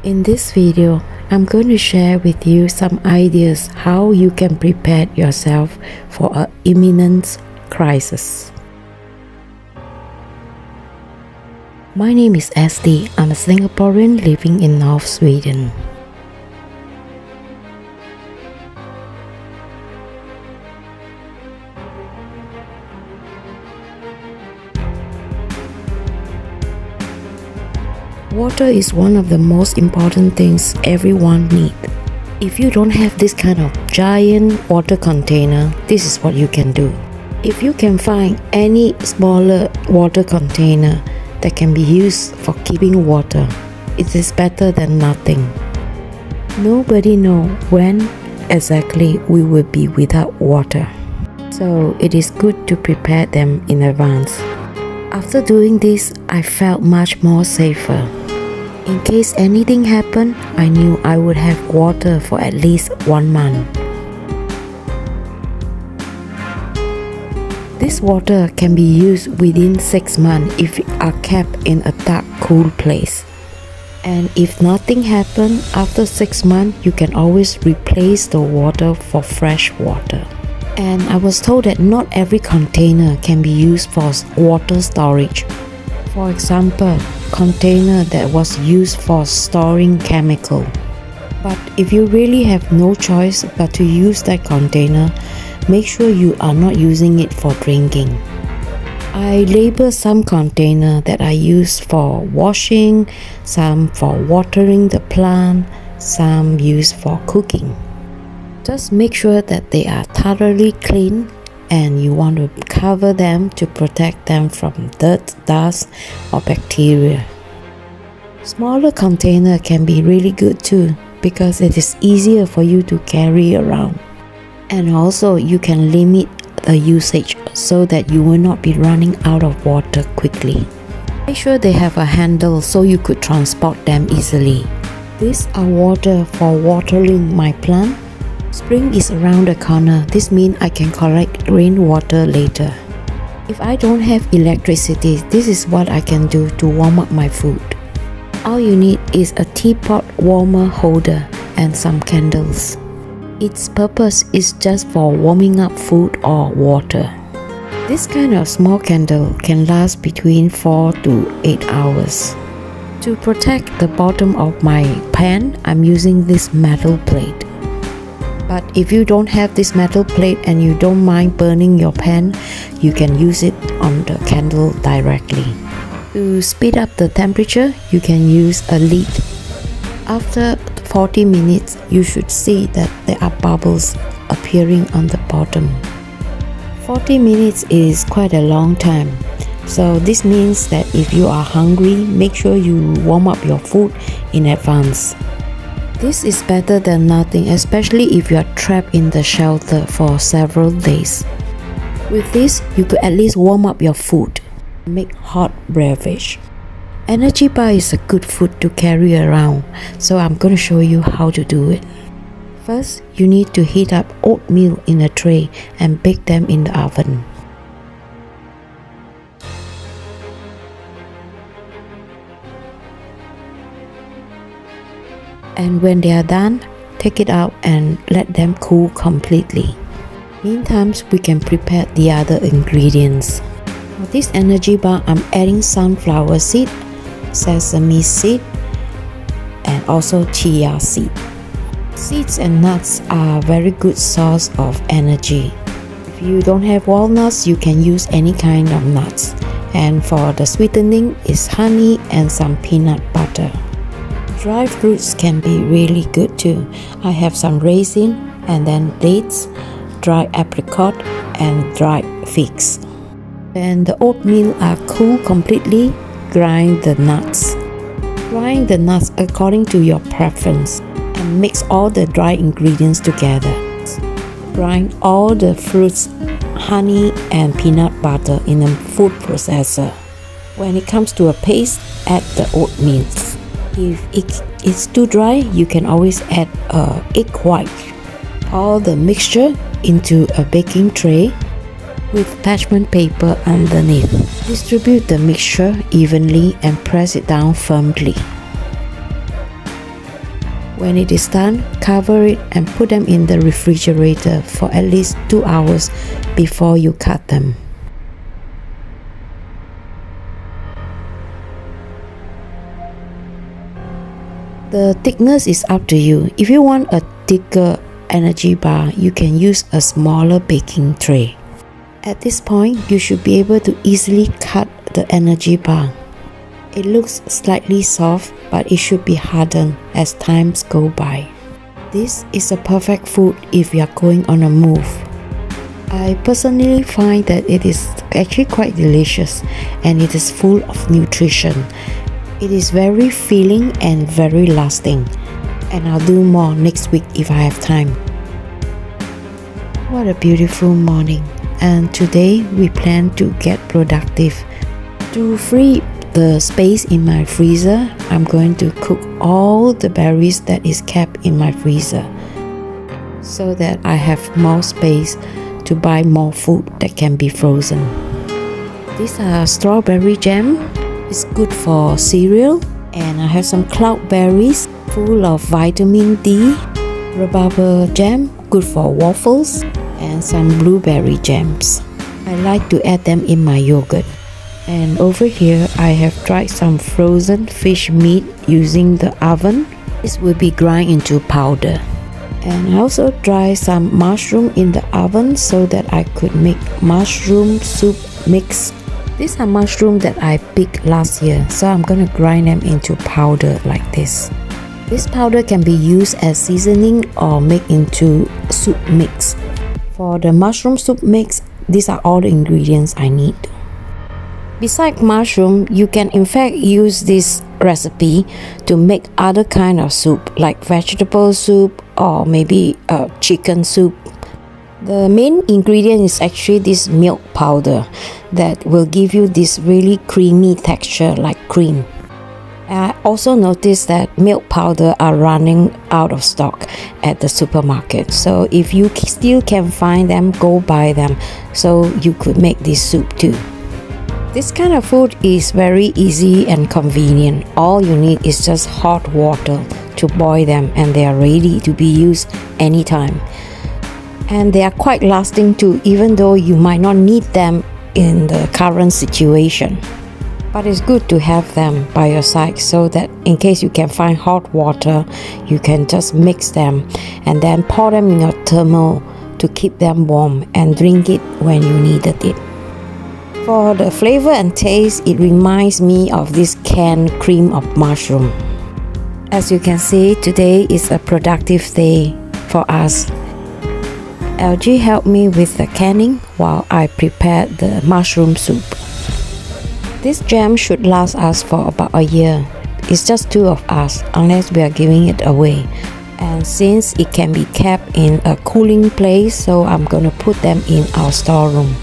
In this video, I'm going to share with you some ideas how you can prepare yourself for an imminent crisis. My name is SD. I'm a Singaporean living in North Sweden. Water is one of the most important things everyone needs. If you don't have this kind of giant water container, this is what you can do. If you can find any smaller water container that can be used for keeping water, it is better than nothing. Nobody knows when exactly we will be without water, so it is good to prepare them in advance. After doing this, I felt much more safer. In case anything happened, I knew I would have water for at least 1 month. This water can be used within 6 months if it are kept in a dark, cool place. And if nothing happened, after 6 months, you can always replace the water for fresh water. And I was told that not every container can be used for water storage. For example, container that was used for storing chemical. But if you really have no choice but to use that container, make sure you are not using it for drinking. I label some container that I use for washing, some for watering the plant, some used for cooking. Just make sure that they are thoroughly clean, and you want to cover them to protect them from dirt, dust, or bacteria. Smaller container can be really good too because it is easier for you to carry around. And also you can limit the usage so that you will not be running out of water quickly. Make sure they have a handle so you could transport them easily. These are water for watering my plant. Spring is around the corner. This means I can collect rainwater later. If I don't have electricity, this is what I can do to warm up my food. All you need is a teapot warmer holder and some candles. Its purpose is just for warming up food or water. This kind of small candle can last between 4 to 8 hours. To protect the bottom of my pan, I'm using this metal plate. But if you don't have this metal plate and you don't mind burning your pan, you can use it on the candle directly. To speed up the temperature, you can use a lid. After 40 minutes, you should see that there are bubbles appearing on the bottom. 40 minutes is quite a long time. So this means that if you are hungry, make sure you warm up your food in advance. This is better than nothing, especially if you are trapped in the shelter for several days. With this, you could at least warm up your food. Make hot beverage. Energy bar is a good food to carry around, so I'm going to show you how to do it. First, you need to heat up oatmeal in a tray and bake them in the oven. And when they are done, take it out and let them cool completely. Meantime, we can prepare the other ingredients. For this energy bar, I'm adding sunflower seed, sesame seed, and also chia seed. Seeds and nuts are a very good source of energy. If you don't have walnuts, you can use any kind of nuts. And for the sweetening is honey and some peanut butter. Dry fruits can be really good too. I have some raisin and then dates, dry apricot and dried figs. When the oatmeal are cool completely, grind the nuts. Grind the nuts according to your preference and mix all the dry ingredients together. Grind all the fruits, honey and peanut butter in a food processor. When it comes to a paste, add the oatmeal. If it is too dry, you can always add egg white. Pour the mixture into a baking tray with parchment paper underneath. Distribute the mixture evenly and press it down firmly. When it is done, cover it and put them in the refrigerator for at least 2 hours before you cut them. The thickness is up to you. If you want a thicker energy bar, you can use a smaller baking tray. At this point, you should be able to easily cut the energy bar. It looks slightly soft, but it should be hardened as times go by. This is a perfect food if you are going on a move. I personally find that it is actually quite delicious and it is full of nutrition. It is very filling and very lasting, and I'll do more next week if I have time. What a beautiful morning, and today we plan to get productive. To free the space in my freezer, I'm going to cook all the berries that is kept in my freezer so that I have more space to buy more food that can be frozen. These are strawberry jam. It's good for cereal, and I have some cloudberries full of vitamin D, rhubarb jam good for waffles, and some blueberry jams. I like to add them in my yogurt. And over here I have dried some frozen fish meat using the oven. This will be grind into powder. And I also dried some mushroom in the oven so that I could make mushroom soup mix. These are mushrooms that I picked last year, so I'm gonna grind them into powder like this. This powder can be used as seasoning or make into soup mix. For the mushroom soup mix, these are all the ingredients I need. Besides mushroom, you can in fact use this recipe to make other kind of soup like vegetable soup or maybe chicken soup. The main ingredient is actually this milk powder that will give you this really creamy texture like cream. I also noticed that milk powder are running out of stock at the supermarket, so if you still can find them, go buy them so you could make this soup too. This kind of food is very easy and convenient. All you need is just hot water to boil them, and they are ready to be used anytime. And they are quite lasting too, even though you might not need them in the current situation. But it's good to have them by your side so that in case you can find hot water, you can just mix them and then pour them in your thermal to keep them warm and drink it when you needed it. For the flavor and taste, it reminds me of this canned cream of mushroom. As you can see, today is a productive day for us. LG helped me with the canning while I prepared the mushroom soup. This jam should last us for about a year. It's just 2 of us unless we are giving it away. And since it can be kept in a cooling place, so I'm gonna put them in our storeroom.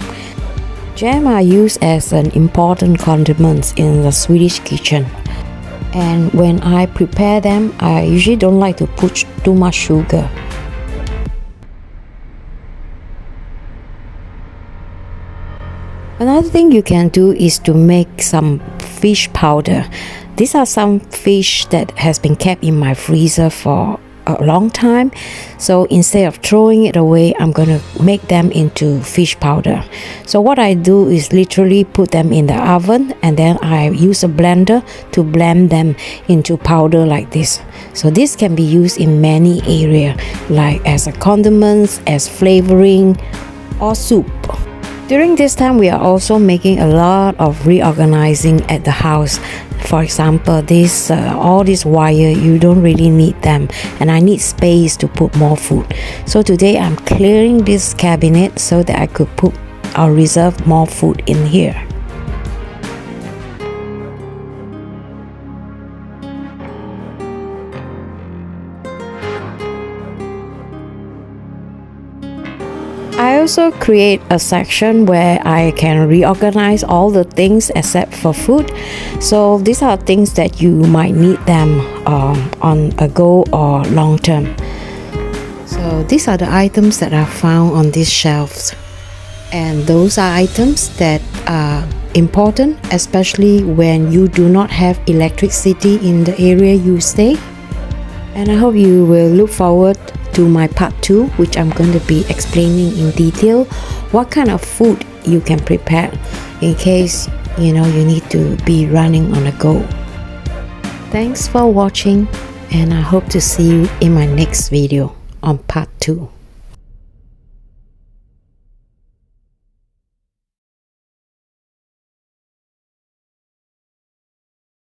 Jam are used as an important condiment in the Swedish kitchen. And when I prepare them, I usually don't like to put too much sugar. Another thing you can do is to make some fish powder. These are some fish that has been kept in my freezer for a long time. So instead of throwing it away, I'm gonna make them into fish powder. So what I do is literally put them in the oven, and then I use a blender to blend them into powder like this. So this can be used in many areas, like as a condiments, as flavoring, or soup. During this time, we are also making a lot of reorganizing at the house. For example, all this wire, you don't really need them, and I need space to put more food. So today I'm clearing this cabinet so that I could put or reserve more food in here. I also create a section where I can reorganize all the things except for food. So these are things that you might need them on a go or long term. So these are the items that are found on these shelves. And those are items that are important, especially when you do not have electricity in the area you stay. And I hope you will look forward to my part 2, which I'm going to be explaining in detail what kind of food you can prepare in case you need to be running on a go. Thanks for watching, and I hope to see you in my next video on part 2.